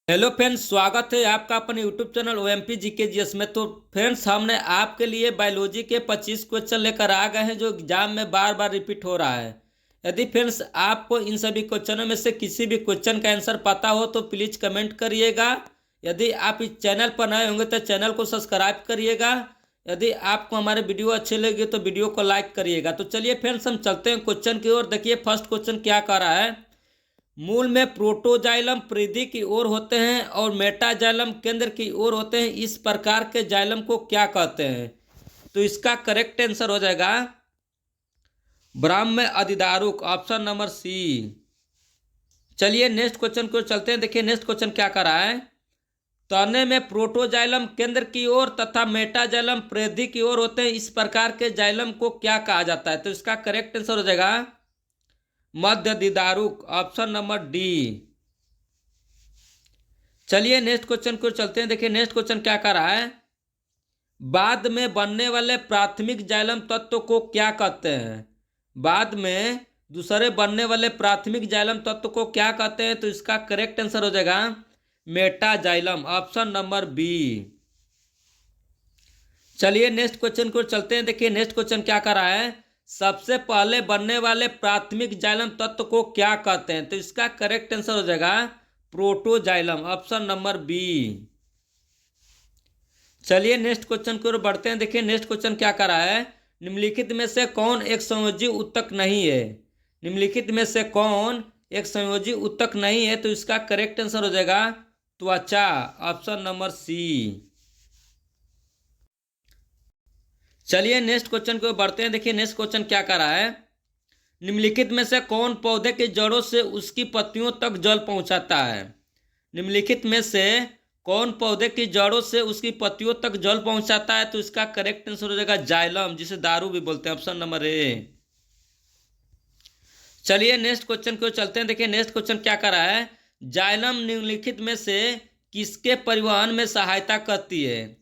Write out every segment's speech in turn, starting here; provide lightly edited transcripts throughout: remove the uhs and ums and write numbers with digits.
Hello friends, स्वागत है आपका अपने YouTube channel OMP GK GS में। तो फ्रेंड्स, हमने आपके लिए बायोलॉजी के 25 क्वेश्चन लेकर आ गए हैं जो एग्जाम में बार बार रिपीट हो रहा है। यदि फ्रेंड्स आपको इन सभी क्वेश्चनों में से किसी भी क्वेश्चन का आंसर पता हो तो प्लीज़ कमेंट करिएगा। यदि आप इस चैनल पर नए होंगे तो चैनल को सब्सक्राइब करिएगा। यदि आपको हमारे वीडियो अच्छे लगे तो वीडियो को लाइक करिएगा। तो चलिए फ्रेंड्स, हम चलते हैं क्वेश्चन की ओर। देखिए फर्स्ट क्वेश्चन क्या कर रहा है। मूल में प्रोटोजाइलम परिधि की ओर होते हैं और मेटाजाइलम केंद्र की ओर होते हैं। इस प्रकार के जाइलम को क्या कहते हैं? तो इसका करेक्ट आंसर हो जाएगा ब्राह्म अधिदारुक, ऑप्शन नंबर सी। चलिए नेक्स्ट क्वेश्चन को चलते हैं। देखिए नेक्स्ट क्वेश्चन क्या कर रहा है। तने में प्रोटोजाइलम केंद्र की ओर तथा मेटाजाइलम परिधि की ओर होते हैं। इस प्रकार के जाइलम को क्या कहा जाता है? तो इसका करेक्ट आंसर हो जाएगा मध्य दिदारुक, ऑप्शन नंबर डी। चलिए नेक्स्ट क्वेश्चन को चलते हैं। देखिए नेक्स्ट क्वेश्चन क्या कर रहा है। बाद में बनने वाले प्राथमिक जाइलम तत्व को क्या कहते हैं? बाद में दूसरे बनने वाले प्राथमिक जाइलम तत्व को क्या कहते हैं? तो इसका करेक्ट आंसर हो जाएगा मेटाजाइलम, ऑप्शन नंबर बी। चलिए नेक्स्ट क्वेश्चन को चलते हैं। देखिए नेक्स्ट क्वेश्चन क्या कर रहा है। सबसे पहले बनने वाले प्राथमिक जाइलम तत्व को क्या कहते हैं? तो इसका करेक्ट आंसर हो जाएगा प्रोटोजाइलम, ऑप्शन नंबर बी। चलिए नेक्स्ट क्वेश्चन की ओर बढ़ते हैं। देखिए नेक्स्ट क्वेश्चन क्या कर रहा है। निम्नलिखित में से कौन एक संयोजी ऊतक नहीं है? निम्नलिखित में से कौन एक संयोजी ऊतक नहीं है? तो इसका करेक्ट आंसर हो जाएगा त्वचा, ऑप्शन नंबर सी। चलिए नेक्स्ट क्वेश्चन को बढ़ते हैं। देखिए नेक्स्ट क्वेश्चन क्या कर रहा है। निम्नलिखित में से कौन पौधे की जड़ों से उसकी पत्तियों तक जल पहुंचाता है? निम्नलिखित में से कौन पौधे की जड़ों से उसकी पत्तियों तक जल पहुंचाता है? तो इसका करेक्ट आंसर हो जाएगा जाइलम, जिसे दारू भी बोलते हैं, ऑप्शन नंबर ए। चलिए नेक्स्ट क्वेश्चन को चलते हैं। देखिए नेक्स्ट क्वेश्चन क्या कर रहा है। जाइलम निम्नलिखित में से किसके परिवहन में सहायता करती है?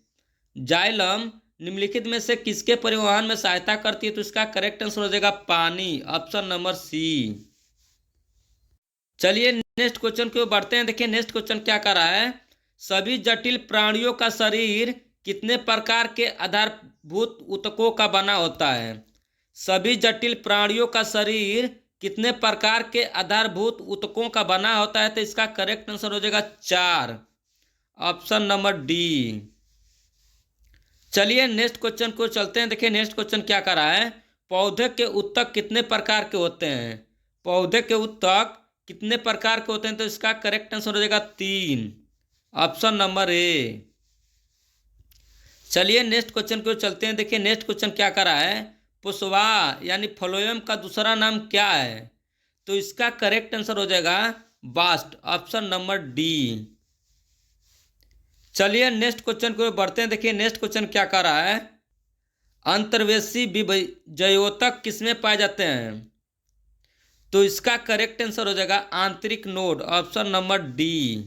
जाइलम निम्नलिखित में से किसके परिवहन में सहायता करती है? तो इसका करेक्ट आंसर हो जाएगा पानी, ऑप्शन नंबर सी। चलिए नेक्स्ट क्वेश्चन को बढ़ते हैं। देखिए नेक्स्ट क्वेश्चन क्या कर रहा है। सभी जटिल प्राणियों का शरीर कितने प्रकार के आधारभूत ऊतकों का बना होता है? सभी जटिल प्राणियों का शरीर कितने प्रकार के आधारभूत ऊतकों का बना होता है? तो इसका करेक्ट आंसर हो जाएगा 4, ऑप्शन नंबर डी। चलिए नेक्स्ट क्वेश्चन को चलते हैं। देखिए नेक्स्ट क्वेश्चन क्या कर रहा है। पौधे के ऊतक कितने प्रकार के होते हैं? पौधे के ऊतक कितने प्रकार के होते हैं? तो इसका करेक्ट आंसर हो जाएगा 3, ऑप्शन नंबर ए। चलिए नेक्स्ट क्वेश्चन को चलते हैं। देखिए नेक्स्ट क्वेश्चन क्या कर रहा है। पुष्पा यानी फ्लोएम का दूसरा नाम क्या है? तो इसका करेक्ट आंसर हो जाएगा बास्ट, ऑप्शन नंबर डी। चलिए नेक्स्ट क्वेश्चन को बढ़ते हैं। देखिए नेक्स्ट क्वेश्चन क्या कर रहा है। अंतर्वेशी विभजयोतक किसमें पाए जाते हैं? तो इसका करेक्ट आंसर हो जाएगा आंतरिक नोड, ऑप्शन नंबर डी।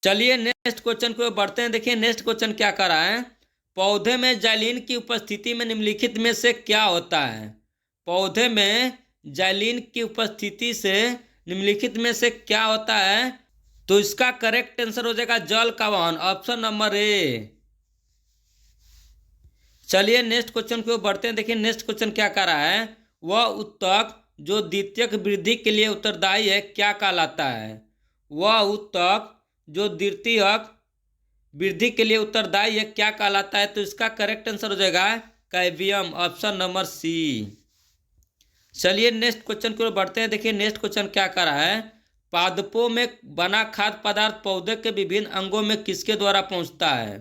चलिए नेक्स्ट क्वेश्चन को बढ़ते हैं। देखिए नेक्स्ट क्वेश्चन क्या कर रहा है। पौधे में जाइलिन की उपस्थिति में निम्नलिखित में से क्या होता है? पौधे में जाइलिन की उपस्थिति से निम्नलिखित में से क्या होता है? तो इसका करेक्ट आंसर हो जाएगा जल का वहन, ऑप्शन नंबर ए। चलिए नेक्स्ट क्वेश्चन को बढ़ते हैं। देखिए नेक्स्ट क्वेश्चन क्या कर रहा है। वह ऊतक जो द्वितीयक वृद्धि के लिए उत्तरदायी है क्या कहलाता है? वह ऊतक जो द्वितीयक वृद्धि के लिए उत्तरदायी है क्या कहलाता है? तो इसका करेक्ट आंसर हो जाएगा कैवियम, ऑप्शन नंबर सी। चलिए नेक्स्ट क्वेश्चन को बढ़ते हैं। देखिए नेक्स्ट क्वेश्चन क्या कर रहा है। पादपों में बना खाद्य पदार्थ पौधे के विभिन्न अंगों में किसके द्वारा पहुंचता है?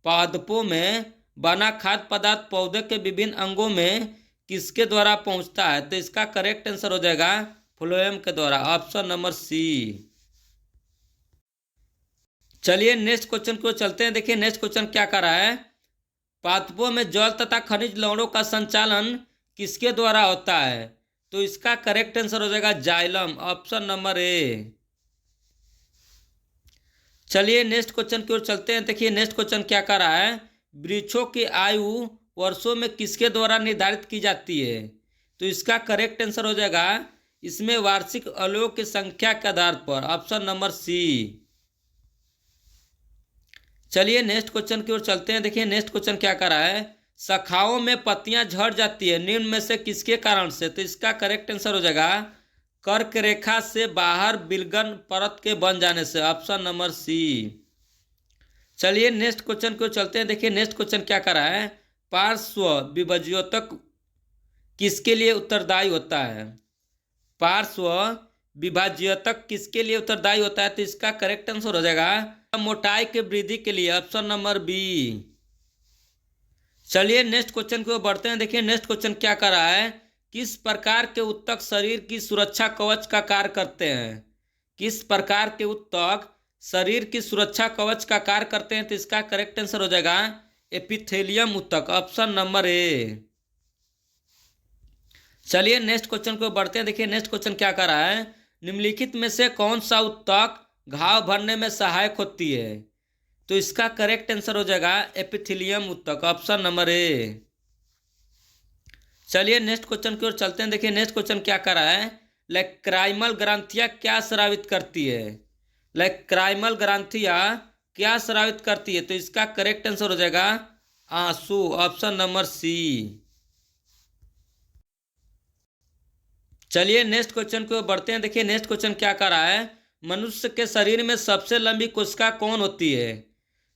पादपों में बना खाद्य पदार्थ पौधे के विभिन्न अंगों में किसके द्वारा पहुंचता है? तो इसका करेक्ट आंसर हो जाएगा फ्लोएम के द्वारा, ऑप्शन नंबर सी। चलिए नेक्स्ट क्वेश्चन को चलते हैं। देखिए नेक्स्ट क्वेश्चन क्या कर रहा है। पादपों में जल तथा खनिज लवणों का संचालन किसके द्वारा होता है? तो इसका करेक्ट आंसर हो जाएगा जाइलम, ऑप्शन नंबर ए। चलिए नेक्स्ट क्वेश्चन की ओर चलते हैं। देखिए नेक्स्ट क्वेश्चन क्या कर रहा है। वृक्षों की आयु वर्षों में किसके द्वारा निर्धारित की जाती है? तो इसका करेक्ट आंसर हो जाएगा इसमें वार्षिक अवयवों की संख्या के आधार पर। Option number C. चलिए नेक्स्ट क्वेश्चन की ओर चलते हैं। देखिए नेक्स्ट क्वेश्चन क्या कर रहा है। शाखाओं में पत्तियां झड़ जाती है निम्न में से किसके कारण से। तो इसका करेक्ट आंसर हो जाएगा कर्क रेखा से बाहर विलगन परत के बन जाने से। Option number C. चलिए नेक्स्ट क्वेश्चन की ओर चलते हैं। देखिए नेक्स्ट क्वेश्चन क्या कर रहा है। पार्श्व विभाज्योतक किसके लिए उत्तरदायी होता है। पार्श्व विभाज्यतक किसके लिए उत्तरदायी होता है। तो इसका करेक्ट आंसर हो जाएगा मोटाई के वृद्धि के लिए। Option number B. चलिए नेक्स्ट क्वेश्चन की ओर बढ़ते हैं। देखिए नेक्स्ट क्वेश्चन क्या कर रहा है। किस प्रकार के उत्तक शरीर की सुरक्षा कवच का कार्य करते हैं। किस प्रकार के उत्तक शरीर की सुरक्षा कवच का कार्य करते हैं। तो इसका करेक्ट आंसर हो जाएगा एपिथेलियम उत्तक। Option number A. चलिए नेक्स्ट क्वेश्चन को बढ़ते हैं। देखिए नेक्स्ट क्वेश्चन क्या कर रहा है। निम्नलिखित में से कौन सा उत्तक घाव भरने में सहायक होती है। तो इसका करेक्ट आंसर हो जाएगा एपिथेलियम उत्तक। Option number A. चलिए नेक्स्ट क्वेश्चन की ओर चलते हैं। देखिए नेक्स्ट क्वेश्चन क्या कर रहा है। लैक्राइमल ग्रंथियां क्या स्रावित करती है। लैक्राइमल ग्रंथियां क्या स्रावित करती है। तो इसका करेक्ट आंसर हो जाएगा आंसू। Option number C. चलिए नेक्स्ट क्वेश्चन को बढ़ते हैं। देखिए नेक्स्ट क्वेश्चन क्या कर रहा है। मनुष्य के शरीर में सबसे लंबी कोशिका कौन होती है।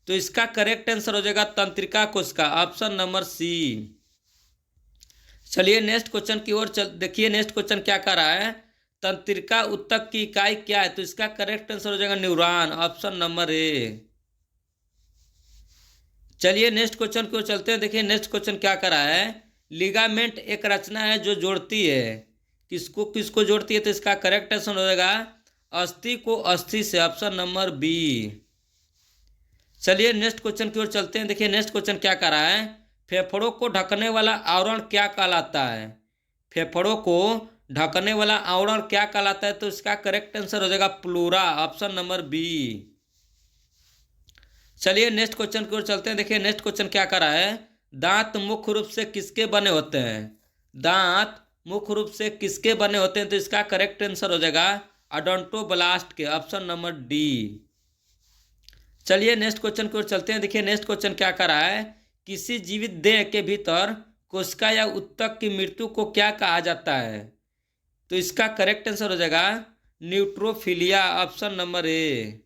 तो इसका करेक्ट आंसर हो जाएगा तंत्रिका कोशिका। Option number C. चलिए नेक्स्ट क्वेश्चन की ओर देखिए नेक्स्ट क्वेश्चन क्या कर रहा है। तंत्रिका उत्तक की इकाई क्या है। तो इसका करेक्ट आंसर हो जाएगा न्यूरॉन। Option number A. चलिए नेक्स्ट क्वेश्चन की ओर चलते हैं। देखिए नेक्स्ट क्वेश्चन क्या कर रहा है। लिगामेंट एक रचना है जो जोड़ती है। किसको किसको जोड़ती है। तो इसका करेक्ट आंसर हो जाएगा अस्थि को अस्थि से। Option number B. चलिए नेक्स्ट क्वेश्चन की ओर चलते हैं। देखिए नेक्स्ट क्वेश्चन क्या कर रहा है। फेफड़ों को ढकने वाला आवरण क्या कहलाता है। फेफड़ों को ढकने वाला आवरण क्या कहलाता है। तो इसका करेक्ट आंसर हो जाएगा प्लूरा। Option number B. चलिए नेक्स्ट क्वेश्चन की ओर चलते हैं। देखिए नेक्स्ट क्वेश्चन क्या कर रहा है। दांत मुख्य रूप से किसके बने होते हैं। दांत मुख्य रूप से किसके बने होते हैं। तो इसका करेक्ट आंसर हो जाएगा ओडोंटोब्लास्ट के। Option number D. चलिए नेक्स्ट क्वेश्चन की ओर चलते हैं। देखिए नेक्स्ट क्वेश्चन क्या कर रहा है। किसी जीवित देह के भीतर कोशिका या उत्तक की मृत्यु को क्या कहा जाता है। तो इसका करेक्ट आंसर हो जाएगा न्यूट्रोफिलिया। Option number A.